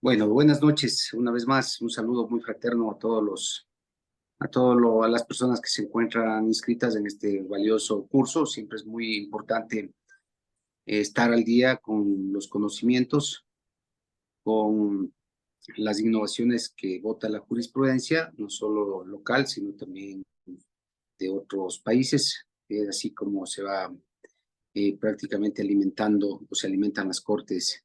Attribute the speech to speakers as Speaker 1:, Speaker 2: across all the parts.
Speaker 1: Bueno, buenas noches. Una vez más, un saludo muy fraterno a a las personas que se encuentran inscritas en este valioso curso. Siempre es muy importante estar al día con los conocimientos, con las innovaciones que bota la jurisprudencia, no solo local, sino también de otros países, así como se va prácticamente alimentando o se alimentan las cortes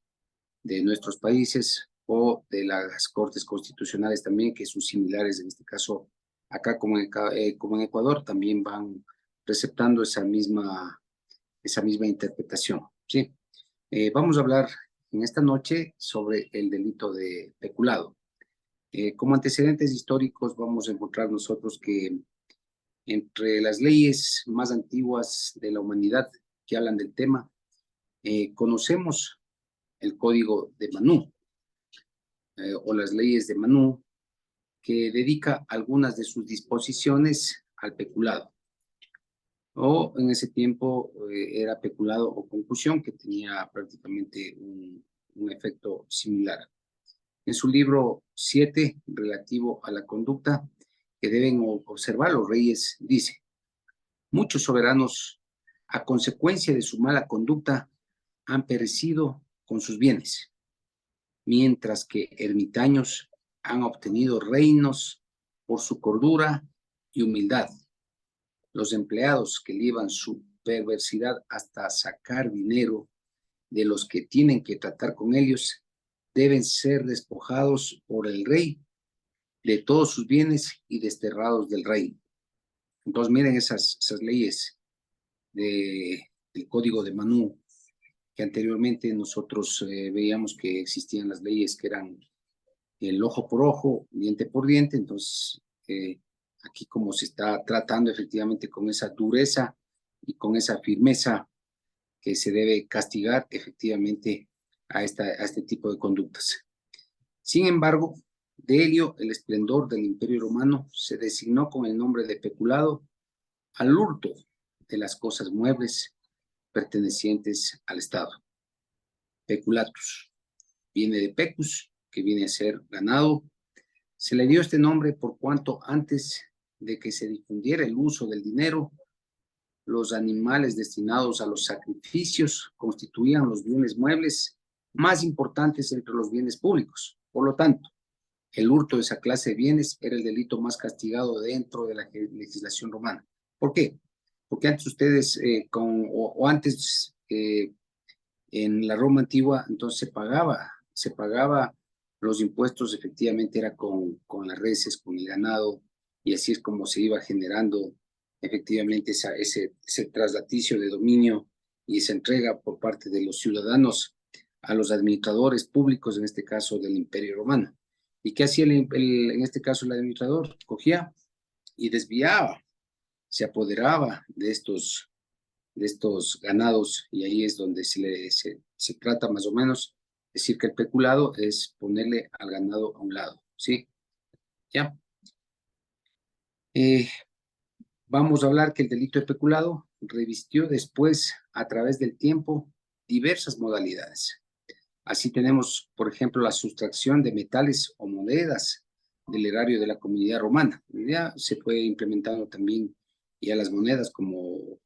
Speaker 1: de nuestros países o de las cortes constitucionales también, que son similares en este caso acá como en Ecuador, también van receptando esa misma interpretación, ¿sí? Vamos a hablar en esta noche sobre el delito de peculado. Como antecedentes históricos vamos a encontrar nosotros que entre las leyes más antiguas de la humanidad que hablan del tema, conocemos el Código de Manú, o las leyes de Manú, que dedica algunas de sus disposiciones al peculado. O en ese tiempo era peculado o concusión, que tenía prácticamente un efecto similar. En su libro 7, relativo a la conducta que deben observar los reyes, dice: muchos soberanos, a consecuencia de su mala conducta, han perecido con sus bienes, mientras que ermitaños han obtenido reinos por su cordura y humildad. Los empleados que llevan su perversidad hasta sacar dinero de los que tienen que tratar con ellos deben ser despojados por el rey de todos sus bienes y desterrados del reino. Entonces miren esas leyes del Código de Manú, que anteriormente nosotros veíamos que existían las leyes que eran el ojo por ojo, diente por diente. Entonces aquí como se está tratando efectivamente con esa dureza y con esa firmeza que se debe castigar efectivamente a este tipo de conductas. Sin embargo, de ello el esplendor del Imperio Romano se designó con el nombre de peculado al hurto de las cosas muebles pertenecientes al Estado. Peculatus viene de pecus, que viene a ser ganado. Se le dio este nombre por cuanto antes de que se difundiera el uso del dinero, los animales destinados a los sacrificios constituían los bienes muebles más importantes entre los bienes públicos. Por lo tanto, el hurto de esa clase de bienes era el delito más castigado dentro de la legislación romana. ¿Por qué? Porque antes ustedes, antes en la Roma antigua, entonces se pagaba los impuestos, efectivamente era con las reses, con el ganado, y así es como se iba generando efectivamente ese traslaticio de dominio y esa entrega por parte de los ciudadanos a los administradores públicos, en este caso del Imperio Romano. ¿Y qué hacía en este caso el administrador? Cogía y desviaba, se apoderaba de estos ganados, y ahí es donde se trata más o menos decir que el peculado es ponerle al ganado a un lado, ¿sí? ¿Ya? Vamos a hablar que el delito de peculado revistió después, a través del tiempo, diversas modalidades. Así tenemos, por ejemplo, la sustracción de metales o monedas del erario de la comunidad romana. Ya se fue implementando también ya las monedas como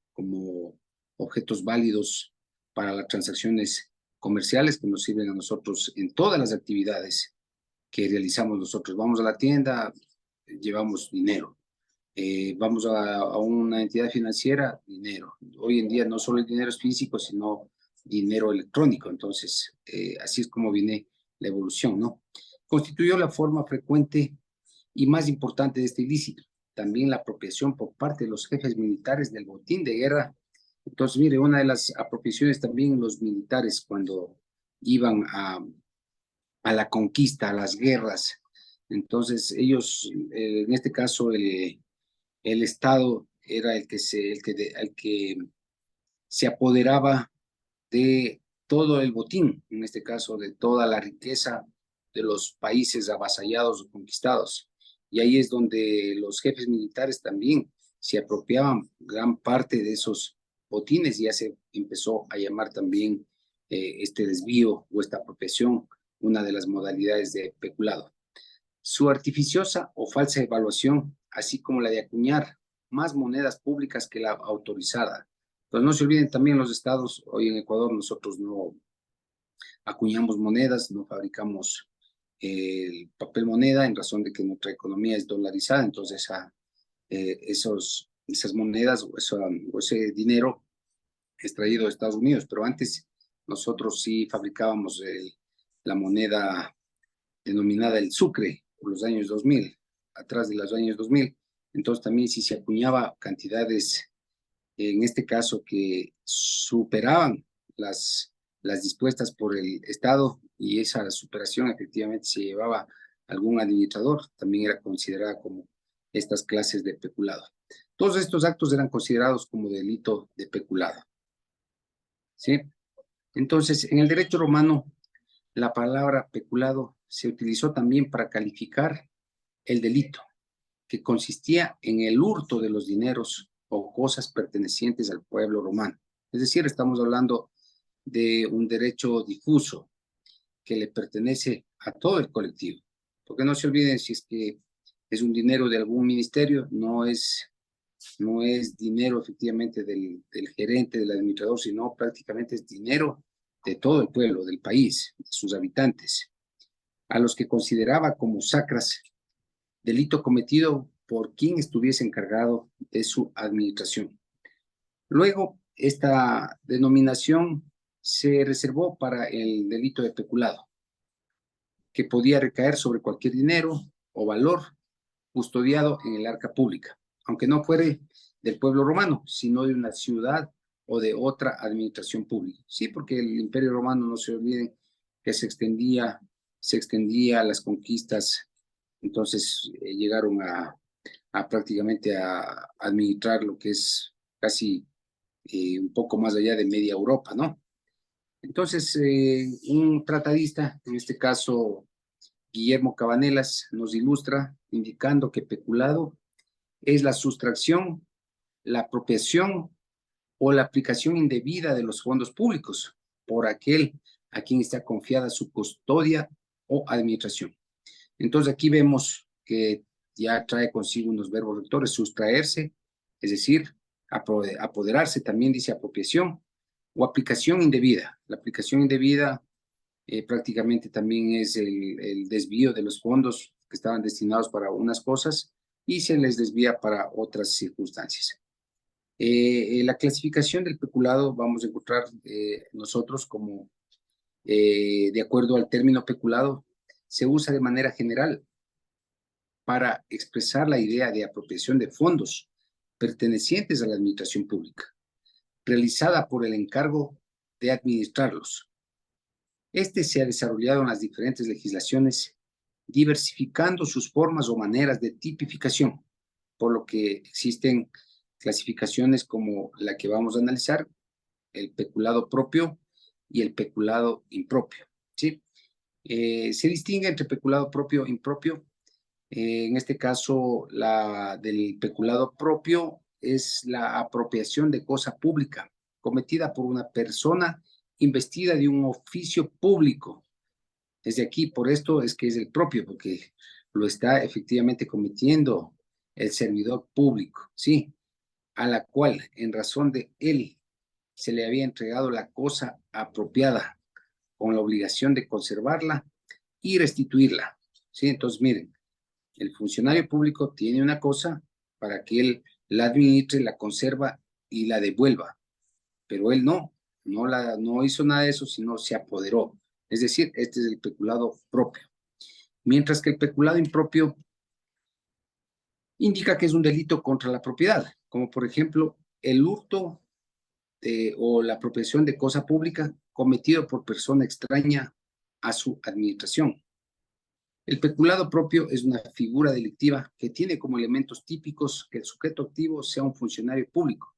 Speaker 1: objetos válidos para las transacciones comerciales que nos sirven a nosotros en todas las actividades que realizamos nosotros. Vamos a la tienda, llevamos dinero. Vamos a una entidad financiera, dinero. Hoy en día no solo el dinero es físico, sino dinero electrónico. Entonces, así es como viene la evolución, ¿no? Constituyó la forma frecuente y más importante de este ilícito. También la apropiación por parte de los jefes militares del botín de guerra. Entonces, mire, una de las apropiaciones también los militares cuando iban a la conquista, a las guerras. Entonces, ellos, en este caso, el Estado era el que se apoderaba de todo el botín, en este caso de toda la riqueza de los países avasallados o conquistados. Y ahí es donde los jefes militares también se apropiaban gran parte de esos botines, y ya se empezó a llamar también este desvío o esta apropiación una de las modalidades de peculado. Su artificiosa o falsa evaluación, así como la de acuñar más monedas públicas que la autorizada. Entonces no se olviden también los estados, hoy en Ecuador nosotros no acuñamos monedas, no fabricamos el papel moneda en razón de que nuestra economía es dolarizada, entonces esas monedas o ese dinero es traído de Estados Unidos, pero antes nosotros sí fabricábamos la moneda denominada el sucre por los años 2000, atrás de los años 2000. Entonces también si se acuñaba cantidades, en este caso que superaban las dispuestas por el Estado y esa superación efectivamente se llevaba algún administrador, también era considerada como estas clases de peculado. Todos estos actos eran considerados como delito de peculado. ¿Sí? Entonces, en el derecho romano, la palabra peculado se utilizó también para calificar el delito, que consistía en el hurto de los dineros o cosas pertenecientes al pueblo romano. Es decir, estamos hablando de un derecho difuso que le pertenece a todo el colectivo. Porque no se olviden, si es que es un dinero de algún ministerio, no es dinero efectivamente del gerente, del administrador, sino prácticamente es dinero de todo el pueblo, del país, de sus habitantes, a los que consideraba como sacras, delito cometido por quien estuviese encargado de su administración. Luego, esta denominación se reservó para el delito de peculado, que podía recaer sobre cualquier dinero o valor custodiado en el arca pública, aunque no fuere del pueblo romano, sino de una ciudad o de otra administración pública. Sí, porque el Imperio Romano, no se olviden, que se extendía a las conquistas, entonces llegaron a prácticamente a administrar lo que es casi un poco más allá de media Europa, ¿no? Entonces, un tratadista, en este caso Guillermo Cabanelas, nos ilustra indicando que peculado es la sustracción, la apropiación o la aplicación indebida de los fondos públicos por aquel a quien está confiada su custodia o administración. Entonces aquí vemos que ya trae consigo unos verbos rectores: sustraerse, es decir, apoderarse, también dice apropiación, o aplicación indebida. La aplicación indebida prácticamente también es el desvío de los fondos que estaban destinados para unas cosas y se les desvía para otras circunstancias. La clasificación del peculado vamos a encontrar nosotros como, de acuerdo al término peculado, se usa de manera general para expresar la idea de apropiación de fondos pertenecientes a la administración pública, realizada por el encargo de administrarlos. Este se ha desarrollado en las diferentes legislaciones, diversificando sus formas o maneras de tipificación, por lo que existen clasificaciones como la que vamos a analizar, el peculado propio y el peculado impropio, ¿sí? Se distingue entre peculado propio e impropio. En este caso, la del peculado propio es la apropiación de cosa pública cometida por una persona investida de un oficio público. Desde aquí, por esto es que es el propio, porque lo está efectivamente cometiendo el servidor público, ¿sí? A la cual, en razón de él, se le había entregado la cosa apropiada con la obligación de conservarla y restituirla, ¿sí? Entonces, miren, el funcionario público tiene una cosa para que él la administre, la conserva y la devuelva, pero él no hizo nada de eso, sino se apoderó. Es decir, este es el peculado propio. Mientras que el peculado impropio indica que es un delito contra la propiedad, como por ejemplo el hurto o la apropiación de cosa pública cometido por persona extraña a su administración. El peculado propio es una figura delictiva que tiene como elementos típicos que el sujeto activo sea un funcionario público,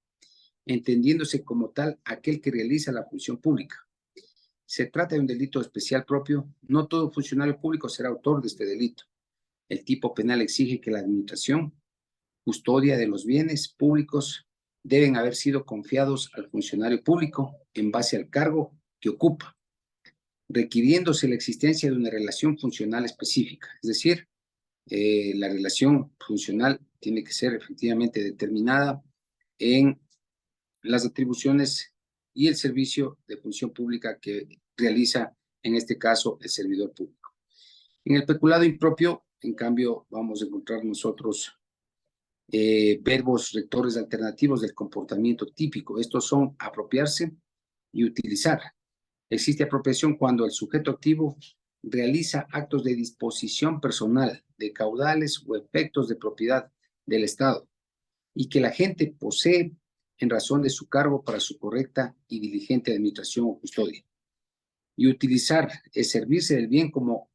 Speaker 1: entendiéndose como tal aquel que realiza la función pública. Se trata de un delito especial propio. No todo funcionario público será autor de este delito. El tipo penal exige que la administración, custodia de los bienes públicos deben haber sido confiados al funcionario público en base al cargo que ocupa. requiriéndose la existencia de una relación funcional específica. Es decir, la relación funcional tiene que ser efectivamente determinada en las atribuciones y el servicio de función pública que realiza, en este caso, el servidor público. En el peculado impropio, en cambio, vamos a encontrar nosotros verbos rectores alternativos del comportamiento típico. Estos son apropiarse y utilizar. Existe apropiación cuando el sujeto activo realiza actos de disposición personal de caudales o efectos de propiedad del Estado y que la gente posee en razón de su cargo para su correcta y diligente administración o custodia. Y utilizar es servirse del bien como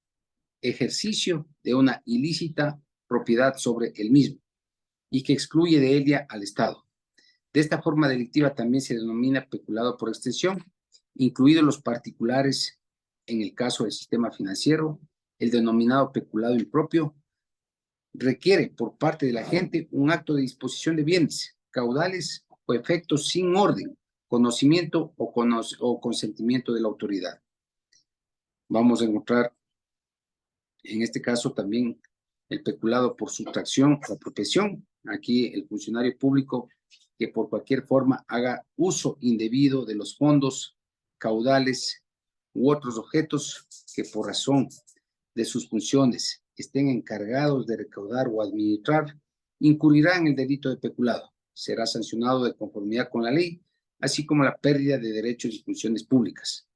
Speaker 1: ejercicio de una ilícita propiedad sobre el mismo y que excluye de ella al Estado. De esta forma delictiva también se denomina peculado por extensión, incluidos los particulares en el caso del sistema financiero. El denominado peculado impropio requiere por parte de la gente un acto de disposición de bienes, caudales o efectos sin orden, conocimiento o consentimiento de la autoridad. Vamos a encontrar en este caso también el peculado por sustracción o apropiación. Aquí el funcionario público que por cualquier forma haga uso indebido de los fondos, caudales u otros objetos que por razón de sus funciones estén encargados de recaudar o administrar, incurrirá en el delito de peculado. Será sancionado de conformidad con la ley, así como la pérdida de derechos y funciones públicas.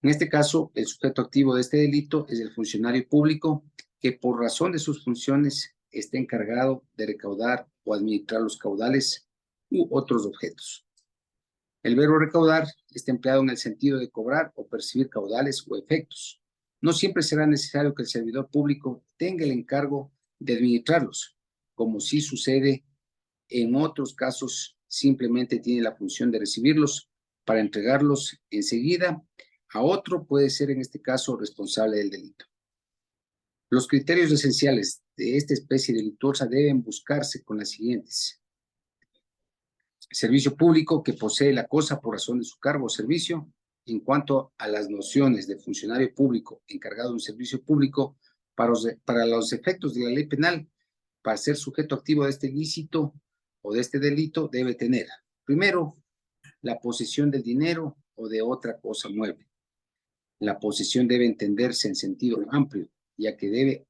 Speaker 1: En este caso, el sujeto activo de este delito es el funcionario público que por razón de sus funciones esté encargado de recaudar o administrar los caudales u otros objetos. El verbo recaudar está empleado en el sentido de cobrar o percibir caudales o efectos. No siempre será necesario que el servidor público tenga el encargo de administrarlos, como sí sucede en otros casos, simplemente tiene la función de recibirlos para entregarlos enseguida a otro, puede ser en este caso responsable del delito. Los criterios esenciales de esta especie delictuosa deben buscarse con las siguientes: servicio público que posee la cosa por razón de su cargo o servicio. En cuanto a las nociones de funcionario público encargado de un servicio público, para los efectos de la ley penal, para ser sujeto activo de este ilícito o de este delito, debe tener, primero, la posesión del dinero o de otra cosa mueble. La posesión debe entenderse en sentido amplio, ya que debe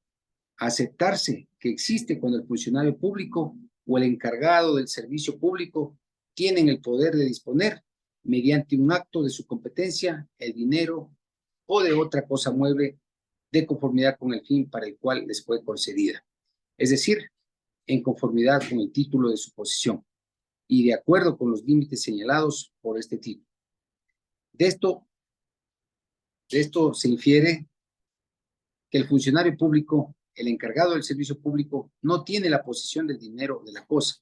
Speaker 1: aceptarse que existe cuando el funcionario público o el encargado del servicio público tienen el poder de disponer, mediante un acto de su competencia, el dinero o de otra cosa mueble de conformidad con el fin para el cual les fue concedida. Es decir, en conformidad con el título de su posesión y de acuerdo con los límites señalados por este título. De esto se infiere que el funcionario público, el encargado del servicio público, no tiene la posesión del dinero de la cosa.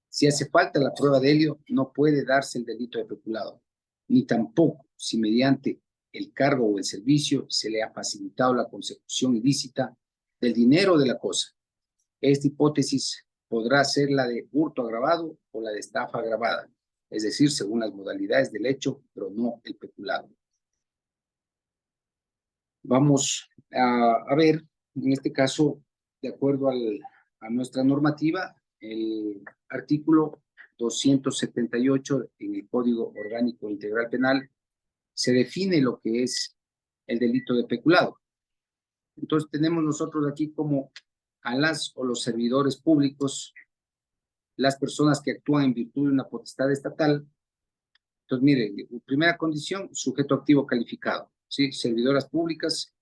Speaker 1: Si hace falta la prueba de ello, no puede darse el delito de peculado, ni tampoco si mediante el cargo o el servicio se le ha facilitado la consecución ilícita del dinero de la cosa. Esta hipótesis podrá ser la de hurto agravado o la de estafa agravada, es decir, según las modalidades del hecho, pero no el peculado. Vamos a ver, en este caso, de acuerdo a nuestra normativa, el artículo 278 en el Código Orgánico Integral Penal se define lo que es el delito de peculado. Entonces tenemos nosotros aquí como a las o los servidores públicos, las personas que actúan en virtud de una potestad estatal. Entonces, mire, primera condición, sujeto activo calificado, ¿sí? Servidoras públicas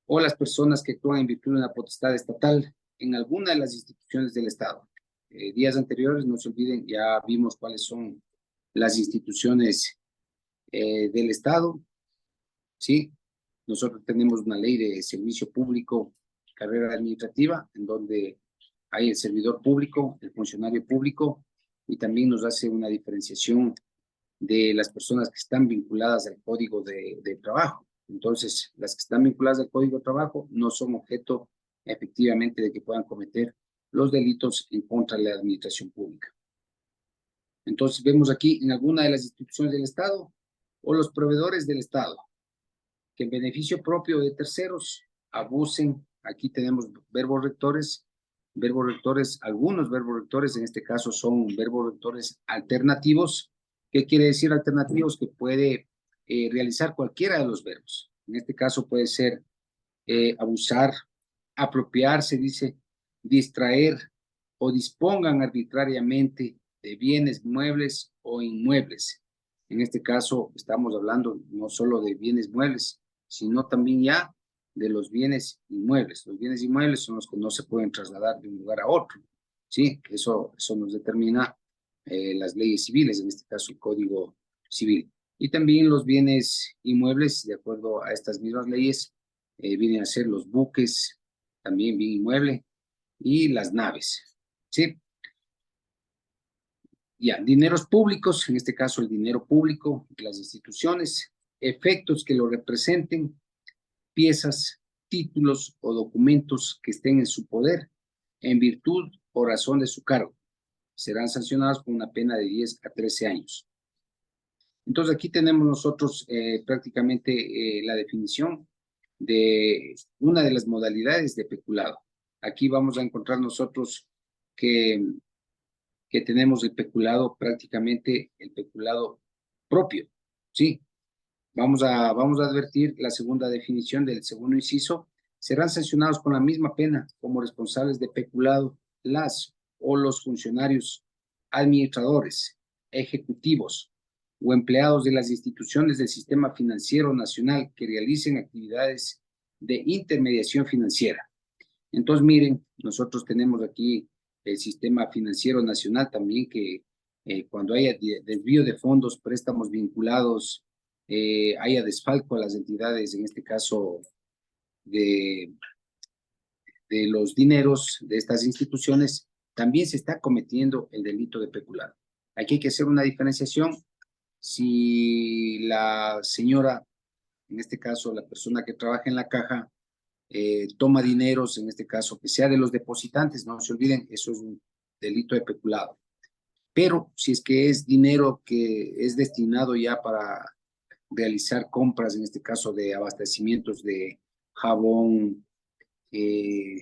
Speaker 1: o las personas que actúan en virtud de una potestad estatal en alguna de las instituciones del Estado. Días anteriores, no se olviden, ya vimos cuáles son las instituciones del Estado, ¿sí? Nosotros tenemos una ley de servicio público, carrera administrativa, en donde hay el servidor público, el funcionario público, y también nos hace una diferenciación de las personas que están vinculadas al Código de Trabajo. Entonces, las que están vinculadas al Código de Trabajo no son objeto efectivamente de que puedan cometer los delitos en contra de la administración pública. Entonces, vemos aquí en alguna de las instituciones del Estado o los proveedores del Estado, que en beneficio propio de terceros abusen. Aquí tenemos verbos rectores, algunos verbos rectores, en este caso son verbos rectores alternativos. ¿Qué quiere decir alternativos? Que puede realizar cualquiera de los verbos. En este caso puede ser abusar, apropiarse, dice, distraer o dispongan arbitrariamente de bienes muebles o inmuebles. En este caso estamos hablando no solo de bienes muebles, sino también ya de los bienes inmuebles. Los bienes inmuebles son los que no se pueden trasladar de un lugar a otro. Sí, eso nos determina las leyes civiles, en este caso el Código Civil. Y también los bienes inmuebles, de acuerdo a estas mismas leyes, vienen a ser los buques, también bien inmueble, y las naves. ¿Sí? Ya, dineros públicos, en este caso el dinero público, las instituciones, efectos que lo representen, piezas, títulos o documentos que estén en su poder, en virtud o razón de su cargo. Serán sancionados con una pena de 10 a 13 años. Entonces aquí tenemos nosotros prácticamente la definición de una de las modalidades de peculado. Aquí vamos a encontrar nosotros que tenemos el peculado, prácticamente el peculado propio, ¿sí? Vamos a advertir la segunda definición del segundo inciso. Serán sancionados con la misma pena como responsables de peculado las o los funcionarios, administradores, ejecutivos o empleados de las instituciones del sistema financiero nacional que realicen actividades de intermediación financiera. Entonces, miren, nosotros tenemos aquí el sistema financiero nacional también que cuando haya desvío de fondos, préstamos vinculados, haya desfalco a las entidades, en este caso de los dineros de estas instituciones, también se está cometiendo el delito de peculado. Aquí hay que hacer una diferenciación. Si la señora, en este caso la persona que trabaja en la caja, toma dineros, en este caso que sea de los depositantes, no se olviden, eso es un delito de peculado. Pero si es que es dinero que es destinado ya para realizar compras, en este caso de abastecimientos de jabón, de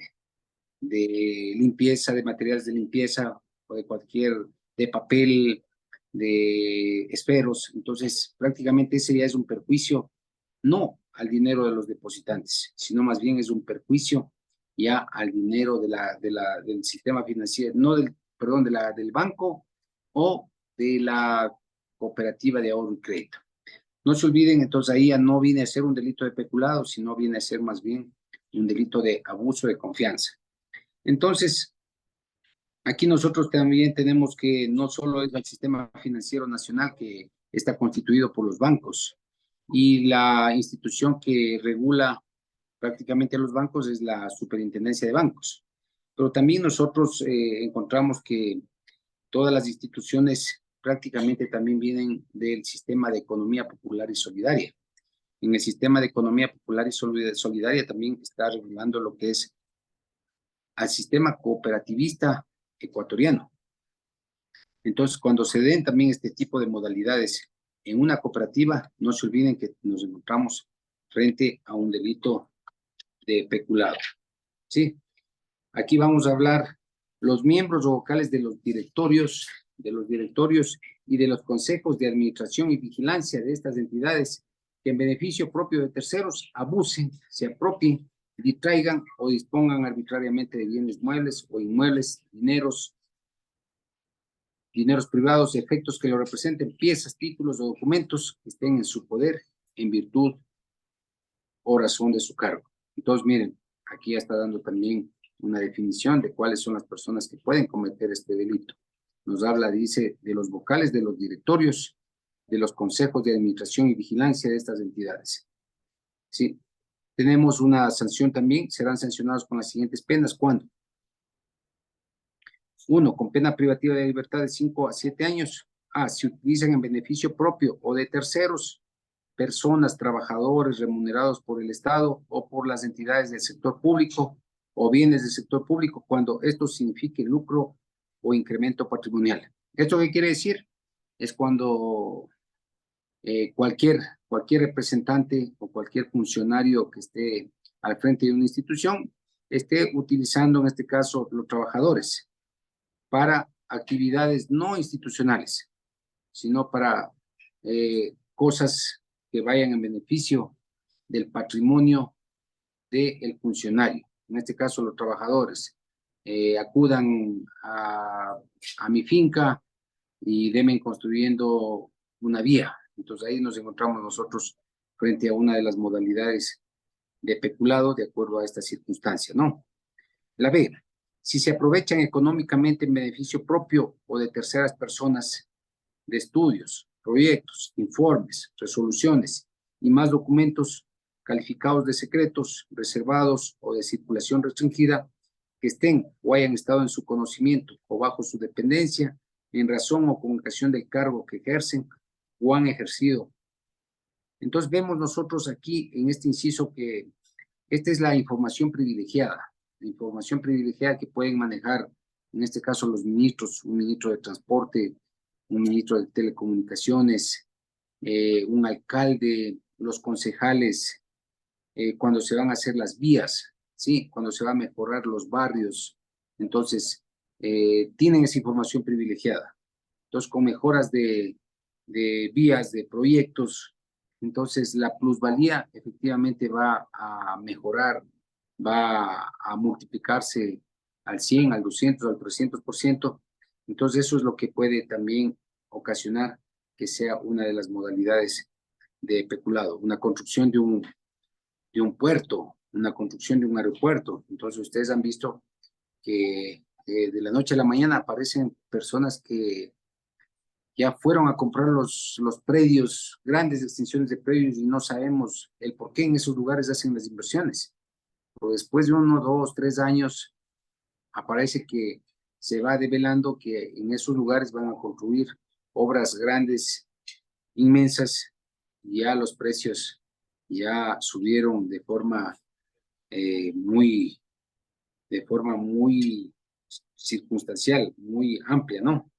Speaker 1: limpieza, de materiales de limpieza o de cualquier, de papel, de esferos, entonces prácticamente ese ya es un perjuicio, no al dinero de los depositantes, sino más bien es un perjuicio ya al dinero del sistema financiero, no del, perdón, del banco o de la cooperativa de ahorro y crédito. No se olviden, entonces ahí ya no viene a ser un delito de peculado, sino viene a ser más bien un delito de abuso de confianza. Entonces, aquí nosotros también tenemos que no solo es el sistema financiero nacional que está constituido por los bancos y la institución que regula prácticamente los bancos es la Superintendencia de Bancos, pero también nosotros encontramos que todas las instituciones prácticamente también vienen del sistema de economía popular y solidaria. En el sistema de economía popular y solidaria también está regulando lo que es al sistema cooperativista ecuatoriano. Entonces, cuando se den también este tipo de modalidades en una cooperativa, no se olviden que nos encontramos frente a un delito de peculado. ¿Sí? Aquí vamos a hablar los miembros o vocales de los directorios y de los consejos de administración y vigilancia de estas entidades que en beneficio propio de terceros abusen, se apropien, distraigan o dispongan arbitrariamente de bienes muebles o inmuebles, dineros privados, efectos que lo representen, piezas, títulos o documentos que estén en su poder en virtud o razón de su cargo. Entonces, miren, aquí ya está dando también una definición de cuáles son las personas que pueden cometer este delito. Nos habla, dice, de los vocales de los directorios, de los consejos de administración y vigilancia de estas entidades. Sí. Tenemos una sanción también, serán sancionados con las siguientes penas. ¿Cuándo? 1, con pena privativa de libertad de 5 a 7 años. Si utilizan en beneficio propio o de terceros, personas, trabajadores remunerados por el Estado o por las entidades del sector público o bienes del sector público cuando esto signifique lucro o incremento patrimonial. ¿Esto qué quiere decir? Es cuando cualquier cualquier representante o cualquier funcionario que esté al frente de una institución esté utilizando, en este caso, los trabajadores para actividades no institucionales, sino para cosas que vayan en beneficio del patrimonio del funcionario. En este caso, los trabajadores acudan a mi finca y deben construyendo una vía. Entonces ahí nos encontramos nosotros frente a una de las modalidades de peculado de acuerdo a esta circunstancia, ¿no? La B, si se aprovechan económicamente en beneficio propio o de terceras personas de estudios, proyectos, informes, resoluciones y más documentos calificados de secretos, reservados o de circulación restringida que estén o hayan estado en su conocimiento o bajo su dependencia en razón o con ocasión del cargo que ejercen o han ejercido. Entonces vemos nosotros aquí en este inciso que esta es la información privilegiada que pueden manejar, en este caso los ministros, un ministro de transporte, un ministro de telecomunicaciones, un alcalde, los concejales, cuando se van a hacer las vías, ¿sí? Cuando se va a mejorar los barrios. Entonces, tienen esa información privilegiada. Entonces, con mejoras de vías, de proyectos, entonces la plusvalía efectivamente va a mejorar, va a multiplicarse al 100, al 200, al 300%. Entonces, eso es lo que puede también ocasionar que sea una de las modalidades de peculado, una construcción de un puerto, una construcción de un aeropuerto. Entonces, ustedes han visto que de la noche a la mañana aparecen personas que ya fueron a comprar los predios, grandes extensiones de predios, y no sabemos el por qué en esos lugares hacen las inversiones. Pero después de 1, 2, 3 años, aparece que se va develando que en esos lugares van a construir obras grandes, inmensas, y ya los precios ya subieron de forma muy circunstancial, muy amplia, ¿no?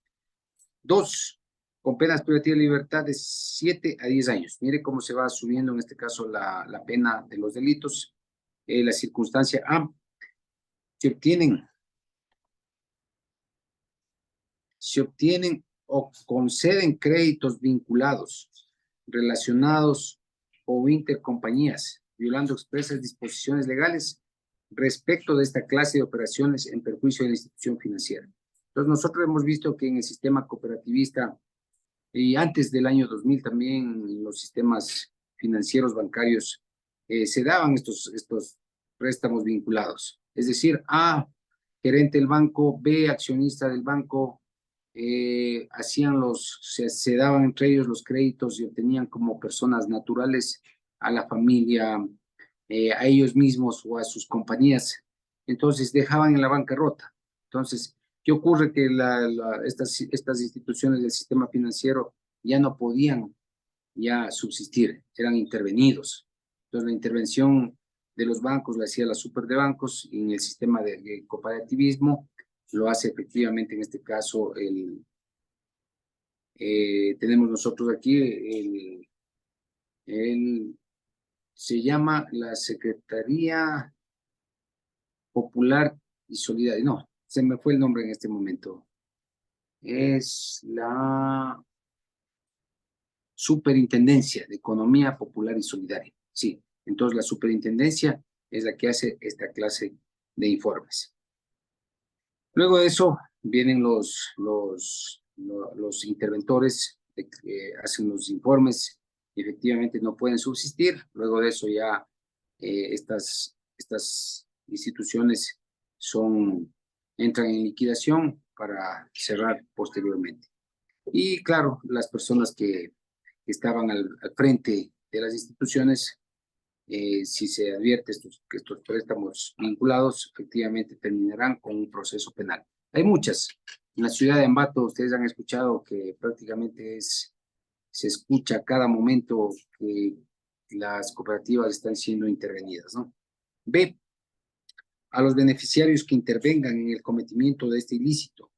Speaker 1: 2, con penas privativas de libertad de 7 a 10 años. Mire cómo se va subiendo en este caso la pena de los delitos. La circunstancia A, se obtienen o conceden créditos vinculados, relacionados o intercompañías, violando expresas disposiciones legales respecto de esta clase de operaciones en perjuicio de la institución financiera. Entonces, nosotros hemos visto que en el sistema cooperativista y antes del año 2000 también en los sistemas financieros bancarios se daban estos préstamos vinculados. Es decir, A, gerente del banco, B, accionista del banco, se daban entre ellos los créditos y obtenían como personas naturales a la familia, a ellos mismos o a sus compañías. Entonces dejaban en la bancarrota. Entonces, ¿qué ocurre? Que estas instituciones del sistema financiero ya no podían ya subsistir, eran intervenidos. Entonces, la intervención de los bancos la hacía la super de bancos, y en el sistema de cooperativismo lo hace efectivamente en este caso tenemos nosotros aquí se llama la Secretaría Popular y Solidaria. No, se me fue el nombre en este momento. Es la Superintendencia de Economía Popular y Solidaria. Sí, entonces la superintendencia es la que hace esta clase de informes. Luego de eso vienen los interventores que hacen los informes y efectivamente no pueden subsistir. Luego de eso ya estas instituciones entran en liquidación para cerrar posteriormente. Y claro, las personas que estaban al frente de las instituciones, si se advierte que estos préstamos vinculados efectivamente terminarán con un proceso penal. Hay muchas. En la ciudad de Ambato ustedes han escuchado que prácticamente se escucha a cada momento que las cooperativas están siendo intervenidas, ¿no? B, a los beneficiarios que intervengan en el cometimiento de este ilícito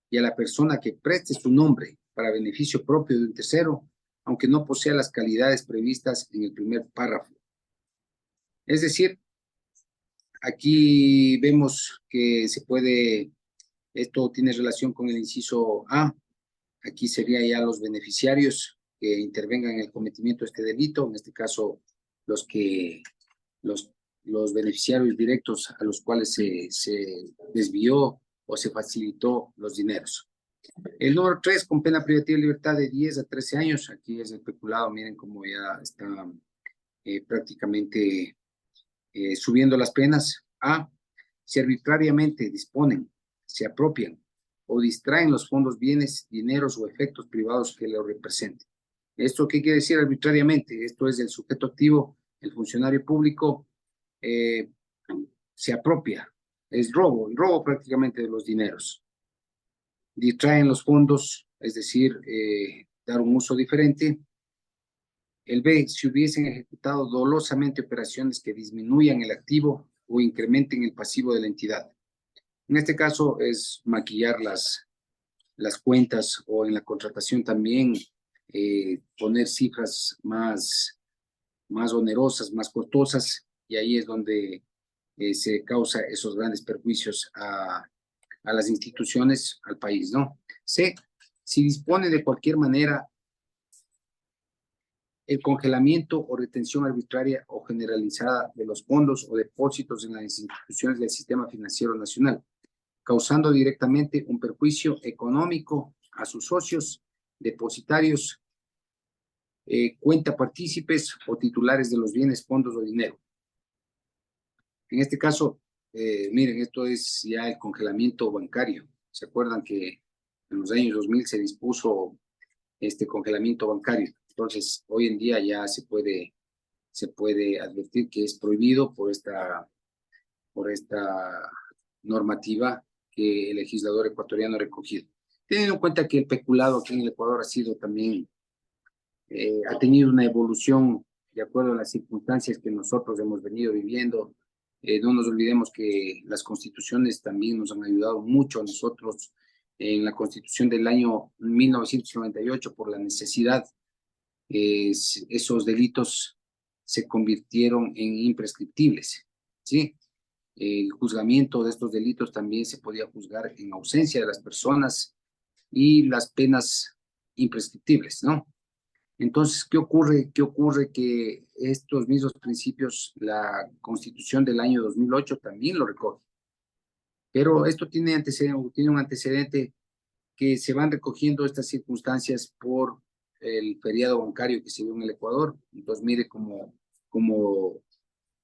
Speaker 1: y a la persona que preste su nombre para beneficio propio de un tercero, aunque no posea las calidades previstas en el primer párrafo. Es decir, aquí vemos que se puede, esto tiene relación con el inciso A. Aquí sería ya los beneficiarios que intervengan en el cometimiento de este delito, en este caso los beneficiarios directos a los cuales se desvió o se facilitó los dineros. El número 3, con pena privativa de libertad de 10 a 13 años. Aquí es el peculado, miren cómo ya está prácticamente subiendo las penas. A, si arbitrariamente disponen, se apropian o distraen los fondos, bienes, dineros o efectos privados que lo representen. ¿Esto qué quiere decir arbitrariamente? Esto es el sujeto activo, el funcionario público se apropia, es robo, el robo prácticamente de los dineros. Distraen los fondos, es decir, dar un uso diferente. El B, si hubiesen ejecutado dolosamente operaciones que disminuyan el activo o incrementen el pasivo de la entidad. En este caso es maquillar las cuentas o en la contratación también poner cifras más onerosas, más costosas, y ahí es donde se causa esos grandes perjuicios a las instituciones, al país, ¿no? C, si dispone de cualquier manera el congelamiento o retención arbitraria o generalizada de los fondos o depósitos en las instituciones del sistema financiero nacional, causando directamente un perjuicio económico a sus socios, depositarios, cuenta partícipes o titulares de los bienes, fondos o dinero. En este caso, miren, esto es ya el congelamiento bancario. ¿Se acuerdan que en los años 2000 se dispuso este congelamiento bancario? Entonces, hoy en día ya se puede advertir que es prohibido por esta normativa que el legislador ecuatoriano ha recogido. Teniendo en cuenta que el peculado aquí en el Ecuador ha sido también, ha tenido una evolución de acuerdo a las circunstancias que nosotros hemos venido viviendo. No nos olvidemos que las constituciones también nos han ayudado mucho a nosotros en la constitución del año 1998 por la necesidad. Esos delitos se convirtieron en imprescriptibles, ¿sí? El juzgamiento de estos delitos también se podía juzgar en ausencia de las personas y las penas imprescriptibles, ¿no? Entonces, ¿qué ocurre? ¿Qué ocurre? Que estos mismos principios, la Constitución del año 2008 también lo recoge. Pero esto tiene un antecedente que se van recogiendo estas circunstancias por el feriado bancario que se dio en el Ecuador. Entonces, mire cómo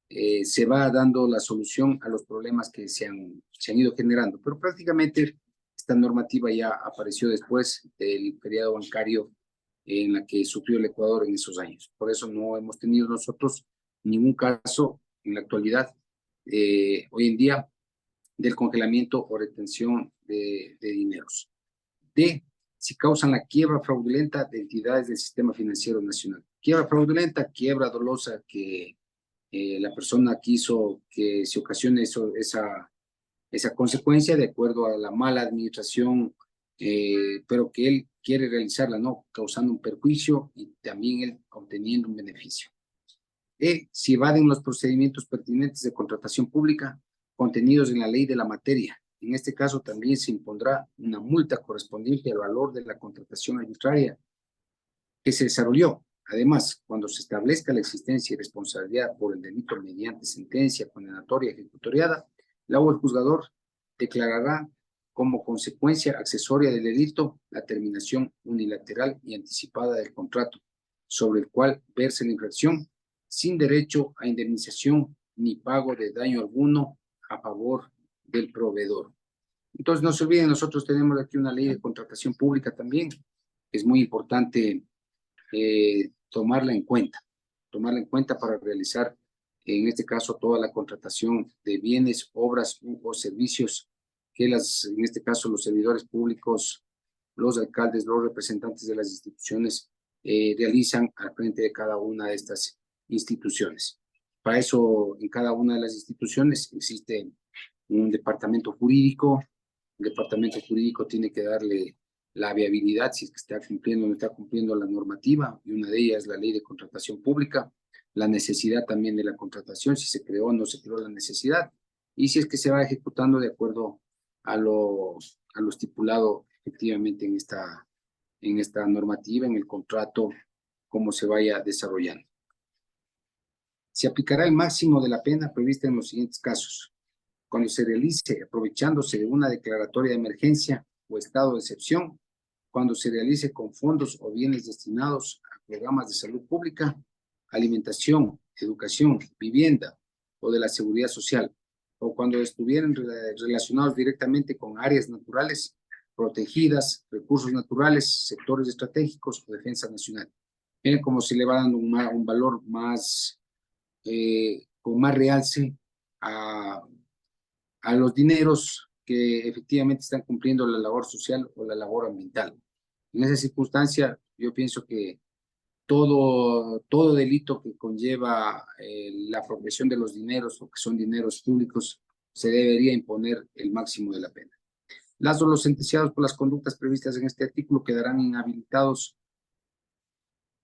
Speaker 1: se va dando la solución a los problemas que se han ido generando. Pero prácticamente esta normativa ya apareció después del feriado bancario en la que sufrió el Ecuador en esos años. Por eso no hemos tenido nosotros ningún caso en la actualidad, hoy en día, del congelamiento o retención de dineros. D, si causan la quiebra fraudulenta de entidades del sistema financiero nacional. Quiebra fraudulenta, quiebra dolosa, que la persona quiso que se ocasione esa consecuencia de acuerdo a la mala administración, pero que él quiere realizarla, ¿no? Causando un perjuicio y también él obteniendo un beneficio. Si evaden los procedimientos pertinentes de contratación pública contenidos en la ley de la materia. En este caso también se impondrá una multa correspondiente al valor de la contratación arbitraria que se desarrolló. Además, cuando se establezca la existencia y responsabilidad por el delito mediante sentencia condenatoria ejecutoriada, la o el juzgador declarará como consecuencia accesoria del delito la terminación unilateral y anticipada del contrato sobre el cual verse la infracción, sin derecho a indemnización ni pago de daño alguno a favor del proveedor. Entonces, no se olviden, nosotros tenemos aquí una ley de contratación pública también. Es muy importante tomarla en cuenta para realizar, en este caso, toda la contratación de bienes, obras o servicios que en este caso, los servidores públicos, los alcaldes, los representantes de las instituciones realizan al frente de cada una de estas instituciones. Para eso, en cada una de las instituciones existe un departamento jurídico. El departamento jurídico tiene que darle la viabilidad, si es que está cumpliendo o no está cumpliendo la normativa, y una de ellas es la ley de contratación pública, la necesidad también de la contratación, si se creó o no se creó la necesidad, y si es que se va ejecutando de acuerdo a lo estipulado efectivamente en esta normativa, en el contrato, cómo se vaya desarrollando. Se aplicará el máximo de la pena prevista en los siguientes casos: cuando se realice aprovechándose de una declaratoria de emergencia o estado de excepción, cuando se realice con fondos o bienes destinados a programas de salud pública, alimentación, educación, vivienda o de la seguridad social, o cuando estuvieran relacionados directamente con áreas naturales protegidas, recursos naturales, sectores estratégicos o defensa nacional. Miren cómo se le va dando un valor más, con más realce a los dineros que efectivamente están cumpliendo la labor social o la labor ambiental. En esa circunstancia, yo pienso que todo delito que conlleva la apropiación de los dineros o que son dineros públicos, se debería imponer el máximo de la pena. Las o los sentenciados por las conductas previstas en este artículo quedarán inhabilitados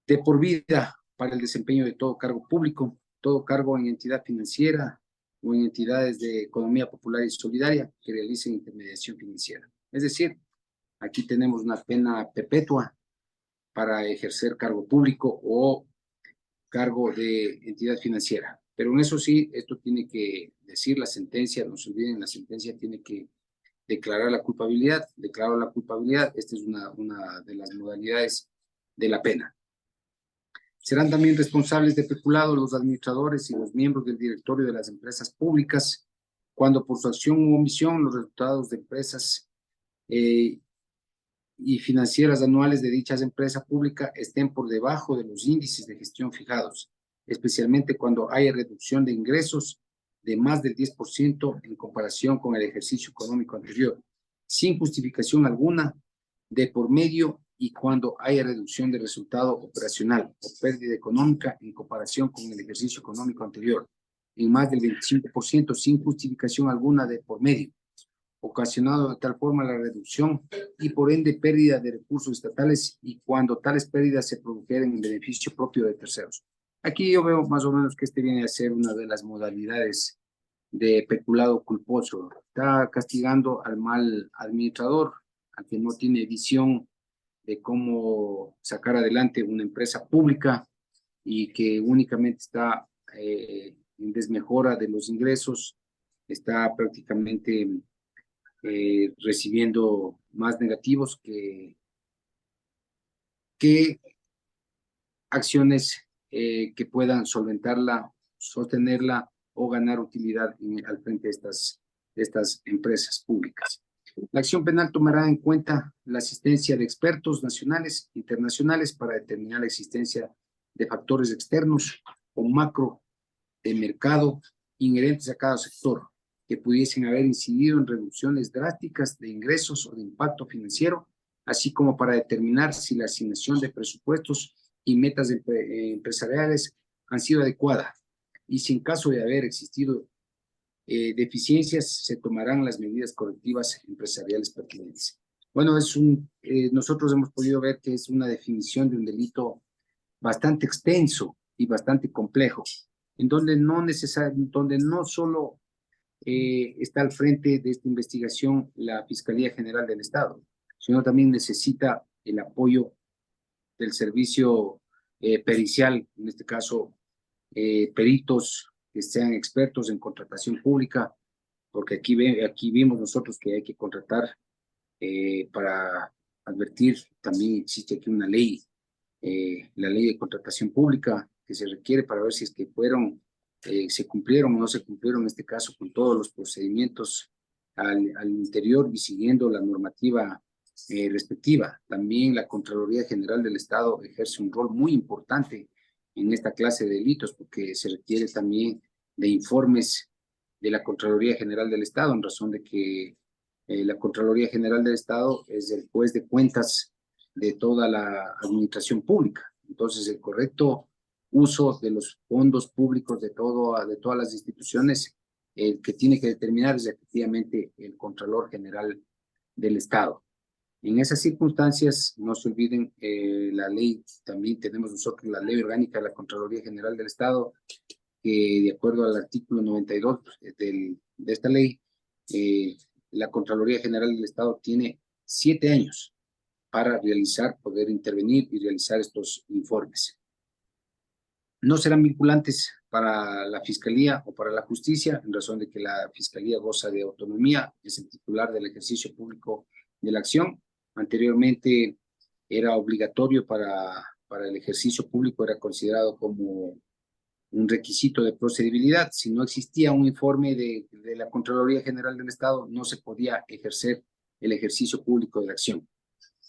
Speaker 1: de por vida para el desempeño de todo cargo público, todo cargo en entidad financiera o en entidades de economía popular y solidaria que realicen intermediación financiera. Es decir, aquí tenemos una pena perpetua para ejercer cargo público o cargo de entidad financiera. Pero en eso sí, esto tiene que decir la sentencia, no se olviden, la sentencia tiene que declarar la culpabilidad. Declaro la culpabilidad, esta es una de las modalidades de la pena. Serán también responsables de peculado los administradores y los miembros del directorio de las empresas públicas cuando por su acción u omisión los resultados de empresas y financieras anuales de dichas empresas públicas estén por debajo de los índices de gestión fijados, especialmente cuando haya reducción de ingresos de más del 10% en comparación con el ejercicio económico anterior, sin justificación alguna de por medio, y cuando haya reducción de resultado operacional o pérdida económica en comparación con el ejercicio económico anterior, en más del 25% sin justificación alguna de por medio, ocasionado de tal forma la reducción y por ende pérdida de recursos estatales, y cuando tales pérdidas se produjeran en beneficio propio de terceros. Aquí yo veo más o menos que este viene a ser una de las modalidades de peculado culposo. Está castigando al mal administrador, al que no tiene visión de cómo sacar adelante una empresa pública y que únicamente está en desmejora de los ingresos, está prácticamente recibiendo más negativos que acciones que puedan solventarla, sostenerla o ganar utilidad al frente de estas empresas públicas. La acción penal tomará en cuenta la asistencia de expertos nacionales e internacionales para determinar la existencia de factores externos o macro de mercado inherentes a cada sector que pudiesen haber incidido en reducciones drásticas de ingresos o de impacto financiero, así como para determinar si la asignación de presupuestos y metas empresariales han sido adecuadas, y si en caso de haber existido deficiencias, se tomarán las medidas correctivas empresariales pertinentes. Bueno, nosotros hemos podido ver que es una definición de un delito bastante extenso y bastante complejo, en donde donde no solo está al frente de esta investigación la Fiscalía General del Estado, sino también necesita el apoyo del servicio pericial, en este caso peritos que sean expertos en contratación pública, porque aquí vimos nosotros que hay que contratar para advertir. También existe aquí una ley, la ley de contratación pública, que se requiere para ver si es que se cumplieron o no se cumplieron, en este caso, con todos los procedimientos al interior y siguiendo la normativa respectiva. También la Contraloría General del Estado ejerce un rol muy importante en esta clase de delitos, porque se requiere también de informes de la Contraloría General del Estado, en razón de que la Contraloría General del Estado es el juez de cuentas de toda la administración pública. Entonces, el correcto uso de los fondos públicos de todas las instituciones, el que tiene que determinar es efectivamente el Contralor General del Estado. En esas circunstancias, no se olviden, la ley, también tenemos nosotros la Ley Orgánica de la Contraloría General del Estado, que de acuerdo al artículo 92 de esta ley, eh, la Contraloría General del Estado tiene 7 años para poder intervenir y realizar estos informes. No serán vinculantes para la Fiscalía o para la Justicia, en razón de que la Fiscalía goza de autonomía, es el titular del ejercicio público de la acción. Anteriormente era obligatorio para el ejercicio público, era considerado como un requisito de procedibilidad. Si no existía un informe de la Contraloría General del Estado, no se podía ejercer el ejercicio público de la acción.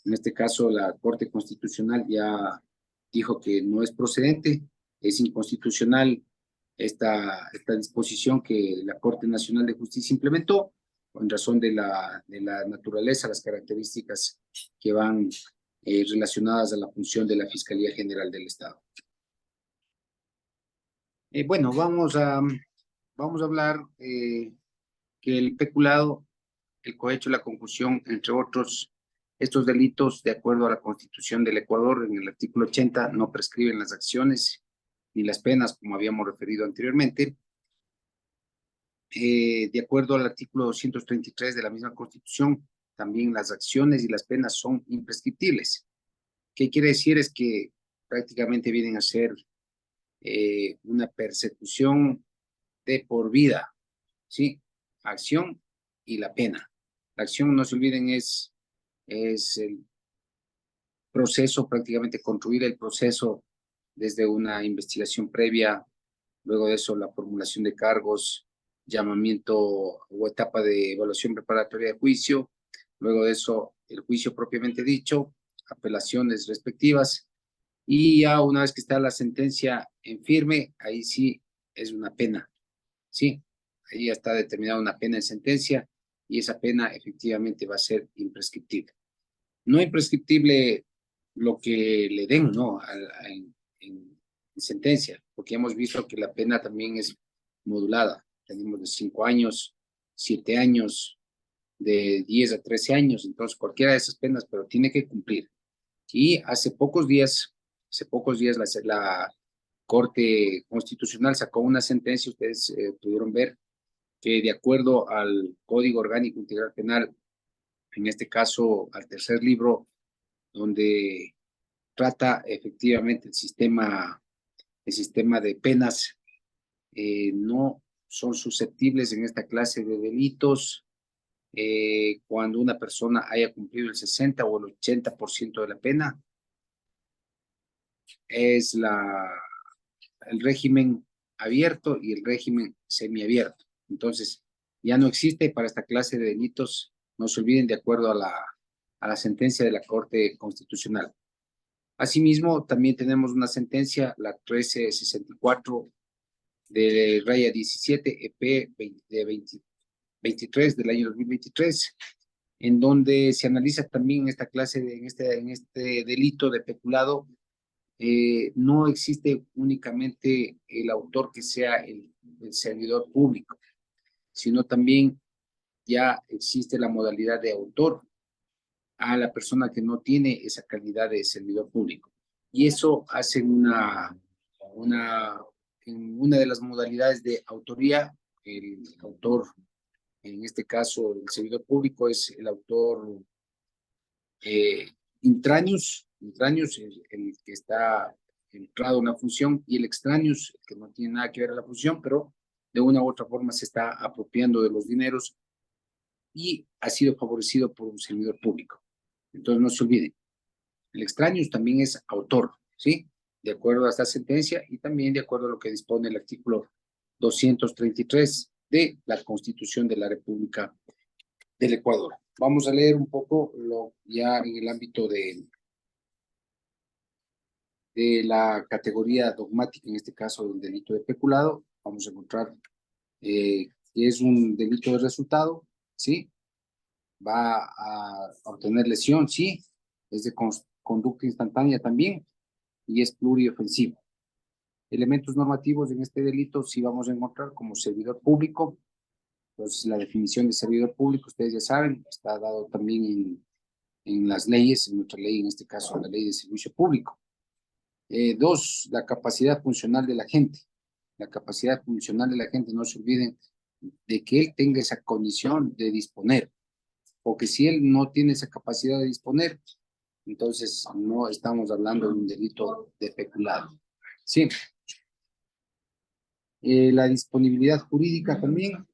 Speaker 1: En este caso, la Corte Constitucional ya dijo que no es procedente, es inconstitucional esta disposición que la Corte Nacional de Justicia implementó en razón de la naturaleza, las características que van relacionadas a la función de la Fiscalía General del Estado. Bueno, vamos a hablar que el peculado, el cohecho, la concusión, entre otros, estos delitos, de acuerdo a la Constitución del Ecuador, en el artículo 80, no prescriben las acciones ni las penas, como habíamos referido anteriormente. De acuerdo al artículo 233 de la misma Constitución, también las acciones y las penas son imprescriptibles. ¿Qué quiere decir? Es que prácticamente vienen a ser una persecución de por vida, ¿sí? Acción y la pena. La acción, no se olviden, es el proceso, prácticamente construir el proceso desde una investigación previa, luego de eso la formulación de cargos, llamamiento o etapa de evaluación preparatoria de juicio, luego de eso el juicio propiamente dicho, apelaciones respectivas, y ya una vez que está la sentencia en firme, ahí sí es una pena, ¿sí? Ahí ya está determinada una pena en sentencia y esa pena efectivamente va a ser imprescriptible. No imprescriptible lo que le den, ¿no? En sentencia, porque hemos visto que la pena también es modulada. Tenemos de 5 años, 7 años, de 10 a 13 años, entonces cualquiera de esas penas, pero tiene que cumplir. Y hace pocos días la Corte Constitucional sacó una sentencia, ustedes pudieron ver, que de acuerdo al Código Orgánico Integral Penal, en este caso al tercer libro, donde trata efectivamente el sistema de penas, no son susceptibles en esta clase de delitos cuando una persona haya cumplido el 60 o el 80% de la pena. Es el régimen abierto y el régimen semiabierto. Entonces, ya no existe para esta clase de delitos, no se olviden, de acuerdo a la sentencia de la Corte Constitucional. Asimismo, también tenemos una sentencia, la 1364 de raya 17 EP de 23 del año 2023, en donde se analiza también esta clase en este delito de peculado. No existe únicamente el autor que sea el servidor público, sino también ya existe la modalidad de autor a la persona que no tiene esa calidad de servidor público. Y eso hace en una de las modalidades de autoría, el autor, en este caso el servidor público, es el autor intranius, el que está entrado en la función, y el extraneus, que no tiene nada que ver a la función, pero de una u otra forma se está apropiando de los dineros y ha sido favorecido por un servidor público. Entonces no se olviden, el extraño también es autor, ¿sí? De acuerdo a esta sentencia y también de acuerdo a lo que dispone el artículo 233 de la Constitución de la República del Ecuador. Vamos a leer un poco ya en el ámbito de la categoría dogmática, en este caso del delito de peculado. Vamos a encontrar que es un delito de resultado, ¿sí? Va a obtener lesión, sí, es de conducta instantánea también y es pluriofensivo. Elementos normativos en este delito sí vamos a encontrar como servidor público. Entonces, la definición de servidor público, ustedes ya saben, está dado también en las leyes, en nuestra ley, en este caso, la ley de servicio público. Dos, la capacidad funcional de la gente. La capacidad funcional de la gente, no se olviden de que él tenga esa condición de disponer, porque si él no tiene esa capacidad de disponer, entonces no estamos hablando de un delito de peculado. Sí. La disponibilidad jurídica también,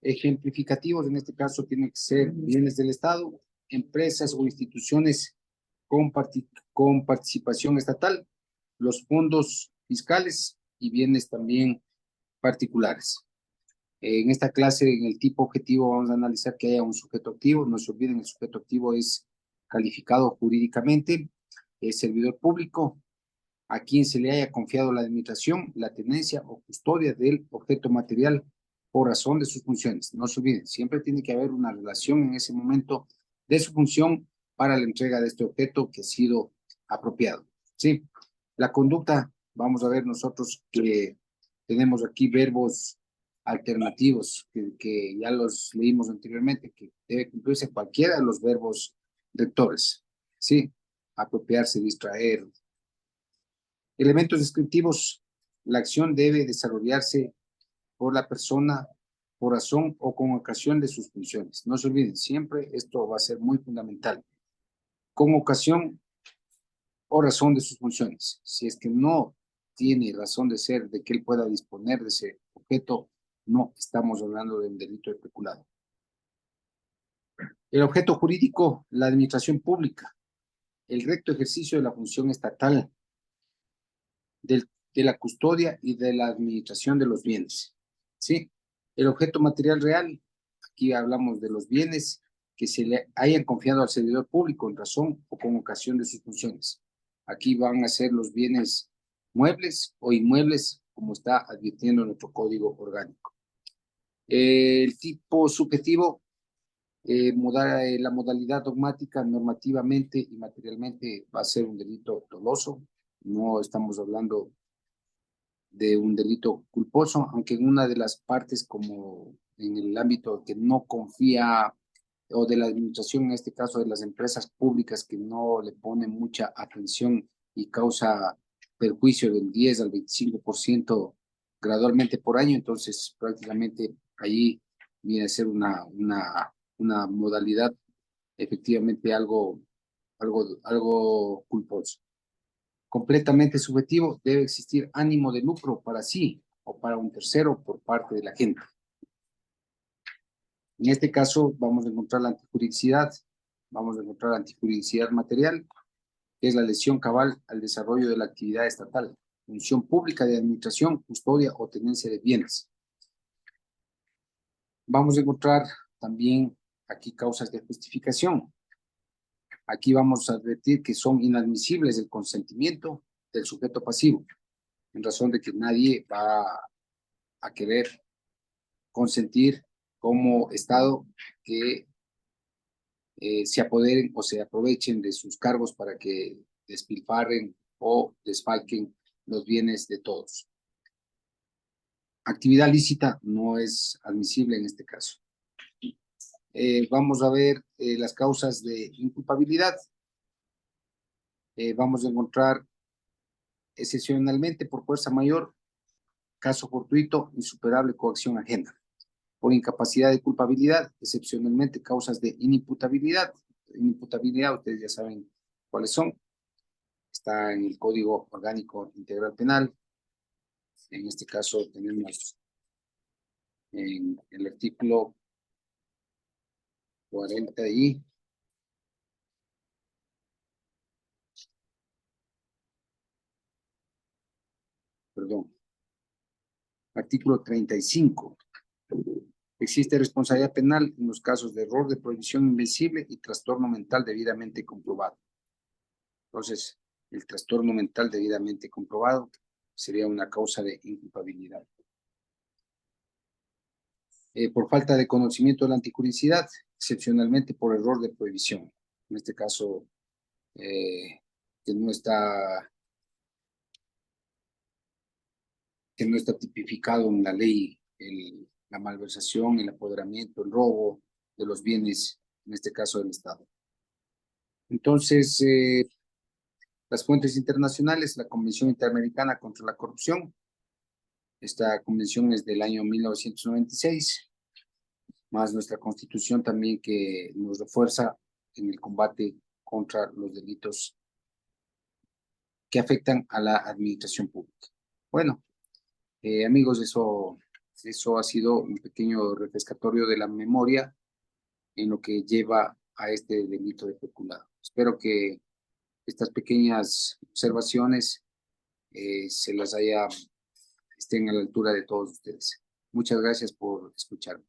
Speaker 1: ejemplificativos en este caso tienen que ser bienes del Estado, empresas o instituciones con participación estatal, los fondos fiscales y bienes también particulares. En esta clase, en el tipo objetivo, vamos a analizar que haya un sujeto activo. No se olviden, el sujeto activo es calificado jurídicamente, es servidor público, a quien se le haya confiado la administración, la tenencia o custodia del objeto material por razón de sus funciones. No se olviden, siempre tiene que haber una relación en ese momento de su función para la entrega de este objeto que ha sido apropiado. Sí, la conducta, vamos a ver nosotros que tenemos aquí verbos alternativos que ya los leímos anteriormente, que debe cumplirse cualquiera de los verbos rectores. Sí, apropiarse, distraer. Elementos descriptivos. La acción debe desarrollarse por la persona, por razón o con ocasión de sus funciones. No se olviden, siempre esto va a ser muy fundamental. Con ocasión o razón de sus funciones. Si es que no tiene razón de ser, de que él pueda disponer de ese objeto, no estamos hablando de un delito de peculado. El objeto jurídico, la administración pública, el recto ejercicio de la función estatal, de la custodia y de la administración de los bienes. ¿Sí? El objeto material real, aquí hablamos de los bienes que se le hayan confiado al servidor público en razón o con ocasión de sus funciones. Aquí van a ser los bienes muebles o inmuebles, como está advirtiendo nuestro código orgánico. El tipo subjetivo, la modalidad dogmática normativamente y materialmente va a ser un delito doloso. No estamos hablando de un delito culposo, aunque en una de las partes, como en el ámbito que no confía, o de la administración, en este caso de las empresas públicas que no le ponen mucha atención y causa perjuicio del 10 al 25% gradualmente por año, entonces prácticamente allí viene a ser una modalidad efectivamente algo culposo. Completamente subjetivo, debe existir ánimo de lucro para sí o para un tercero por parte de la gente. En este caso vamos a encontrar la antijuridicidad, vamos a encontrar la antijuridicidad material, que es la lesión cabal al desarrollo de la actividad estatal, función pública de administración, custodia o tenencia de bienes. Vamos a encontrar también aquí causas de justificación. Aquí vamos a advertir que son inadmisibles el consentimiento del sujeto pasivo, en razón de que nadie va a querer consentir como Estado que se apoderen o se aprovechen de sus cargos para que despilfarren o desfalquen los bienes de todos. Actividad lícita no es admisible en este caso. Vamos a ver las causas de inculpabilidad. Vamos a encontrar excepcionalmente por fuerza mayor, caso fortuito, insuperable coacción ajena. Por incapacidad de culpabilidad, excepcionalmente causas de inimputabilidad. Inimputabilidad, ustedes ya saben cuáles son. Está en el Código Orgánico Integral Penal. En este caso tenemos en el artículo 40 y perdón, artículo 35. Existe responsabilidad penal en los casos de error de prohibición invencible y trastorno mental debidamente comprobado. Entonces, el trastorno mental debidamente comprobado sería una causa de inculpabilidad. Por falta de conocimiento de la anticuricidad, excepcionalmente por error de prohibición. En este caso, que no está tipificado en la ley la malversación, el apoderamiento, el robo de los bienes, en este caso del Estado. Entonces, las fuentes internacionales, la Convención Interamericana contra la Corrupción. Esta convención es del año 1996, más nuestra Constitución también que nos refuerza en el combate contra los delitos que afectan a la administración pública. Bueno, amigos, eso ha sido un pequeño refrescatorio de la memoria en lo que lleva a este delito de peculado. Espero que estas pequeñas observaciones estén a la altura de todos ustedes. Muchas gracias por escucharme.